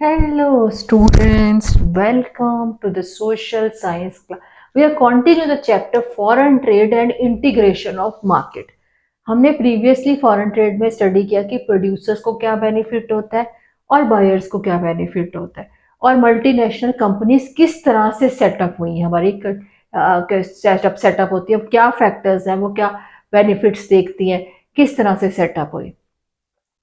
Hello students, welcome to the social science class. We are continuing the chapter foreign trade and integration of market. हमने previously foreign trade में study किया कि producers को क्या benefit होता है और बायर्स को क्या बेनिफिट होता है और मल्टीनेशनल कंपनीज किस तरह से सेटअप हुई हैं, हमारी सेटअप होती है, क्या फैक्टर्स हैं, वो क्या बेनिफिट्स देखती हैं, किस तरह से सेटअप हुई।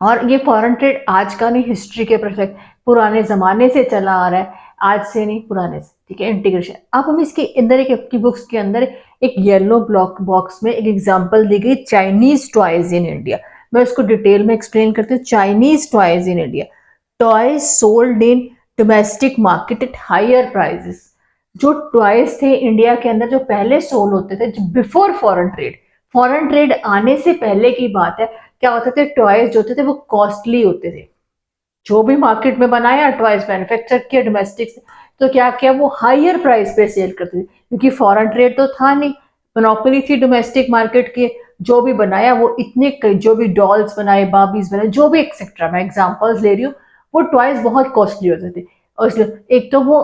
और ये फॉरेन ट्रेड आज का नहीं, हिस्ट्री के प्रोजेक्ट पुराने जमाने से चला आ रहा है, आज से नहीं, पुराने से। ठीक है, इंटीग्रेशन। अब हम इसके अंदर एक आपकी बुक्स के अंदर एक येलो ब्लॉक बॉक्स में एक एग्जांपल दी गई, चाइनीज टॉयज इन इंडिया। मैं उसको डिटेल में एक्सप्लेन करती हूँ। Chinese toys in India, toys sold in domestic market at higher prices. जो टॉयज थे इंडिया के अंदर जो पहले सोल्ड होते थे बिफोर फॉरेन ट्रेड आने से पहले की बात है, क्या होते थे, टॉयज जो होते थे वो कॉस्टली होते थे। जो भी मार्केट में बनाया टॉयज मैन्युफैक्चर किया डोमेस्टिक से, तो क्या किया, वो हायर प्राइस पे सेल करते थे क्योंकि फॉरेन ट्रेड तो था नहीं, मोनोपोली थी डोमेस्टिक मार्केट की। जो भी बनाया वो इतने, जो भी डॉल्स बनाए, बाबीज बनाए, जो भी एक्सेट्रा, मैं एग्जांपल्स ले रही हूँ, वो टॉयज बहुत कॉस्टली होते थे। और इसलिए एक तो वो,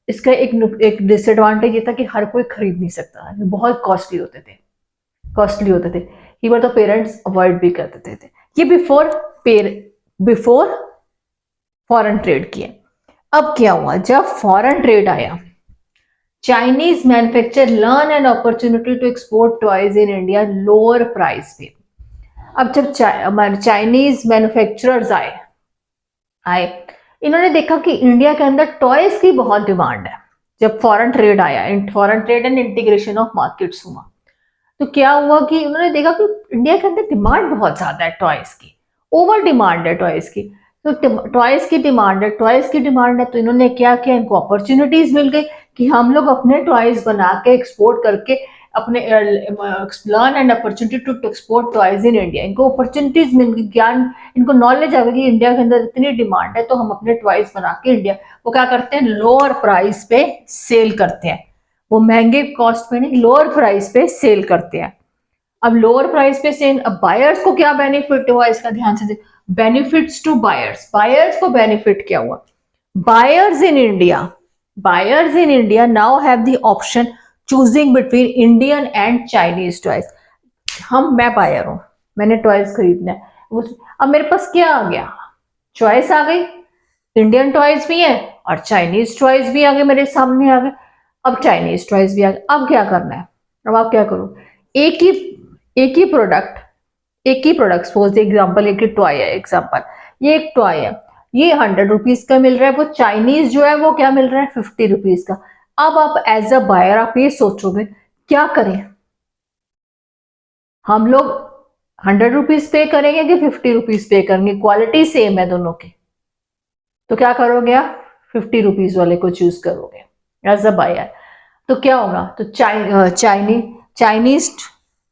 इसका एक डिसएडवांटेज ये था कि हर कोई खरीद नहीं सकता, बहुत कॉस्टली होते थे। ये बार तो पेरेंट्स अवॉइड भी कर देते थे। ये बिफोर फॉरेन ट्रेड किए। अब क्या हुआ, जब फॉरेन ट्रेड आया, Chinese manufacture learn an opportunity to export toys in India lower price पे। अब जब चाइनीज मैन्युफैक्चरर्स आए, इन्होंने देखा कि इंडिया के अंदर टॉयज की बहुत डिमांड है। जब फॉरेन ट्रेड आया, foreign trade and integration of markets हुआ, तो क्या हुआ कि उन्होंने देखा कि इंडिया के अंदर डिमांड बहुत ज्यादा है टॉयज की, ओवर डिमांड है टॉयज की। तो टॉयज की डिमांड है, तो इन्होंने क्या किया, इनको अपॉर्चुनिटीज मिल गई कि हम लोग अपने टॉयज बना के एक्सपोर्ट करके अपने learn and opportunity to export toys in India. इनको अपॉर्चुनिटीज मिल गई, ज्ञान, इनको नॉलेज आ गई कि इंडिया के अंदर इतनी डिमांड है, तो हम अपने टॉयज बना के इंडिया, वो क्या करते हैं, लोअर प्राइस पे सेल करते हैं। वो महंगे कॉस्ट पे नहीं, लोअर प्राइस पे सेल करते हैं। अब लोअर प्राइस पे सेल, अब बायर्स को क्या बेनिफिट हुआ, इसका ध्यान से बेनिफिट्स टू बायर्स। बायर्स को बेनिफिट क्या हुआ, buyers in India now have the option choosing between Indian and Chinese toys. मैं बायर हूं, मैंने टॉयज खरीदना है, अब मेरे पास क्या आ गया, चॉइस आ गई, इंडियन टॉयज भी है और चाइनीज टॉयज भी आ गए, मेरे सामने आ गए। अब चाइनीज टॉयज भी आ गए, अब क्या करना है, अब आप क्या करो, एक ही एक ही प्रोडक्ट, सपोज एग्जाम्पल, एक ही टॉय है, एग्जाम्पल ये एक टॉय है, ये 100 रुपीज का मिल रहा है, वो चाइनीज जो है वो क्या मिल रहा है, 50 रुपीज का। अब आप एज अ बायर आप ये सोचोगे क्या करें, हम लोग 100 रुपीज पे करेंगे कि 50 रुपीज पे करेंगे, क्वालिटी सेम है दोनों की, तो क्या करोगे आप, 50 रुपीज वाले को चूज करोगे एज अ बायर। तो क्या होगा, तो चाइनीज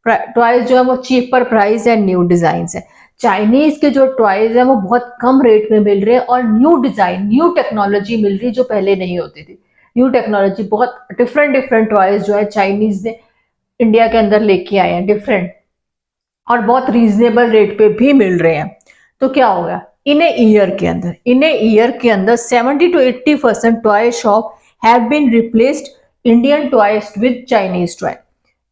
टॉयज जो है वो चीपर प्राइस है, न्यू डिजाइन है। चाइनीज के जो टॉयज है वो बहुत कम रेट में मिल रहे हैं और न्यू डिजाइन, न्यू टेक्नोलॉजी मिल रही है जो पहले नहीं होती थी। न्यू टेक्नोलॉजी, बहुत डिफरेंट डिफरेंट टॉयज जो है चाइनीज ने इंडिया के अंदर लेके आए हैं, डिफरेंट, और बहुत रीजनेबल रेट पे भी मिल रहे हैं। तो क्या होगा, इन ए ईयर के अंदर 70 to 80% toy shop have been replaced Indian toys with Chinese toy.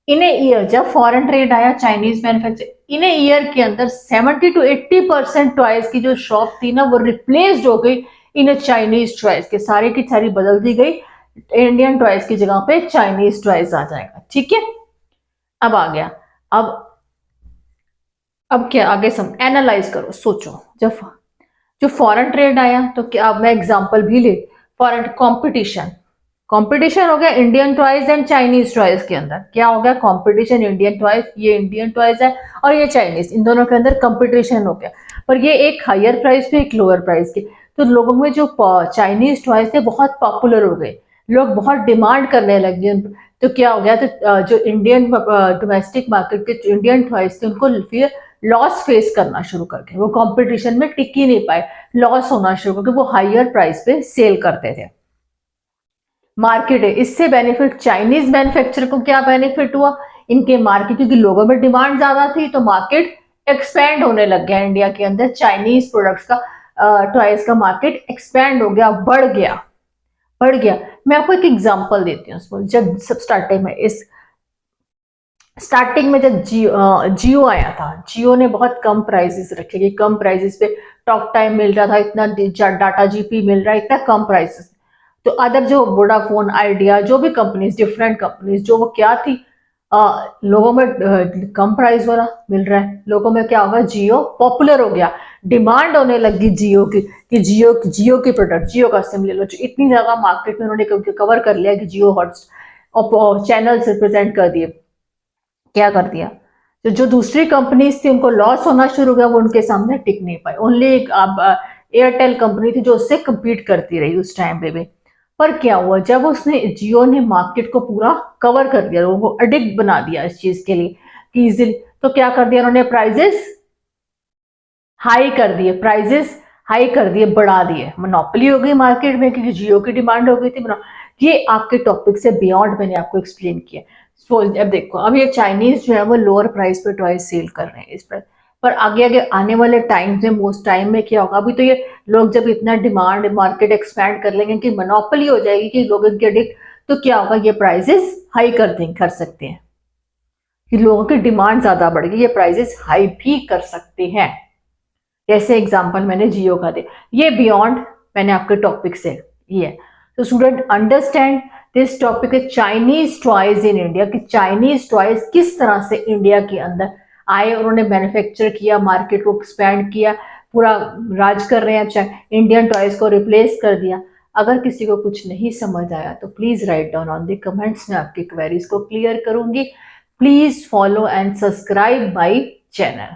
In a year, जब फॉरेन ट्रेड आया, Chinese manufacture, in a year के अंदर 70 to 80% टॉयज की जो शॉप थी ना, वो रिप्लेस्ड हो गई इन चाइनीज टॉयज के, सारी की सारी बदल दी गई, इंडियन टॉयज की जगह पे चाइनीज टॉयज आ जाएगा। ठीक है, अब आ गया, अब क्या आगे सम एनालाइज करो, सोचो, जब जो फॉरेन ट्रेड आया तो क्या, अब मैं एग्जांपल भी ले, फॉरेन कंपटीशन, कंपटीशन हो गया Indian toys and Chinese toys के अंदर, क्या हो गया, कंपटीशन, इंडियन टॉयज, ये इंडियन टॉयज है और ये चाइनीज, इन दोनों के अंदर कंपटीशन हो गया, पर ये एक हायर प्राइस पे, एक लोअर प्राइस के। तो लोगों में जो चाइनीज टॉयज थे बहुत पॉपुलर हो गए, लोग बहुत डिमांड करने लगे, तो क्या हो गया, तो जो इंडियन डोमेस्टिक मार्केट के इंडियन टॉयज थे उनको फिर लॉस फेस करना शुरू करके, वो कंपटीशन में टिक ही नहीं पाए, लॉस होना शुरू करके वो हायर प्राइस पे सेल करते थे। मार्केट है, इससे बेनिफिट चाइनीज मैन्युफैक्चरर को क्या बेनिफिट हुआ, इनके मार्केट, क्योंकि लोगों में डिमांड ज्यादा थी तो मार्केट एक्सपेंड होने लग गया इंडिया के अंदर चाइनीज प्रोडक्ट्स का, टॉयज का मार्केट एक्सपैंड हो गया, बढ़ गया। मैं आपको एक एग्जांपल देती हूँ। जब सब स्टार्टिंग में जब जियो आया था, जियो ने बहुत कम प्राइसेस रखे कि कम प्राइसेस पे टॉक टाइम मिल रहा था, इतना डाटा जीपी मिल रहा है, इतना कम प्राइसेस। तो अदर जो वोडाफोन, आइडिया, जो भी कंपनीज, डिफरेंट कंपनीज, जो वो क्या थी, लोगों में कम प्राइस वाला मिल रहा है, लोगों में क्या होगा, जियो पॉपुलर हो गया, डिमांड होने लगी जियो की कि जियो की प्रोडक्ट, जियो का सिम ले लो। जो इतनी ज्यादा मार्केट में उन्होंने कवर कर लिया कि जियो हॉट और चैनल रिप्रेजेंट कर दिए, क्या कर दिया, तो जो दूसरी कंपनीज थी उनको लॉस होना शुरू हो गया, वो उनके सामने टिक नहीं पाए। ओनली एक एयरटेल कंपनी थी जो उससे कम्पीट करती रही उस टाइम पे भी। पर क्या हुआ, जब उसने जियो ने मार्केट को पूरा कवर कर दिया, लोगों को एडिक्ट बना दिया इस चीज के लिए कि इजिली, तो क्या कर दिया उन्होंने, प्राइजेस हाई कर दिए, प्राइजेस हाई कर दिए, बढ़ा दिए, मोनोपोली हो गई मार्केट में क्योंकि जियो की डिमांड हो गई थी। ये आपके टॉपिक से बियॉन्ड मैंने आपको एक्सप्लेन किया। अब देखो, अब ये चाइनीज जो है वो लोअर प्राइस पे टॉय सेल कर रहे हैं इस पर आगे आगे आने वाले टाइम में, मोस्ट टाइम में क्या होगा, अभी तो ये लोग जब इतना डिमांड, मार्केट एक्सपैंड कर लेंगे कि मोनोपोली हो जाएगी कि लोग इनके एडिक्ट, तो क्या होगा, ये प्राइजेस हाई कर सकते हैं कि लोगों की डिमांड ज्यादा बढ़ेगी, ये प्राइजेस हाई भी कर सकते हैं। जैसे एग्जांपल मैंने जियो का दिया, ये बियॉन्ड मैंने आपके टॉपिक से ये है। तो स्टूडेंट अंडरस्टैंड दिस टॉपिक है चाइनीज टॉयज इन इंडिया, कि चाइनीज टॉयज किस तरह से इंडिया के अंदर आए, उन्होंने मैन्युफैक्चर किया, मार्केट को एक्सपैंड किया, पूरा राज कर रहे हैं, इंडियन टॉयज को रिप्लेस कर दिया। अगर किसी को कुछ नहीं समझ आया तो please write down on the comments में, आपकी क्वेरीज को क्लियर करूंगी। Please follow and subscribe my channel.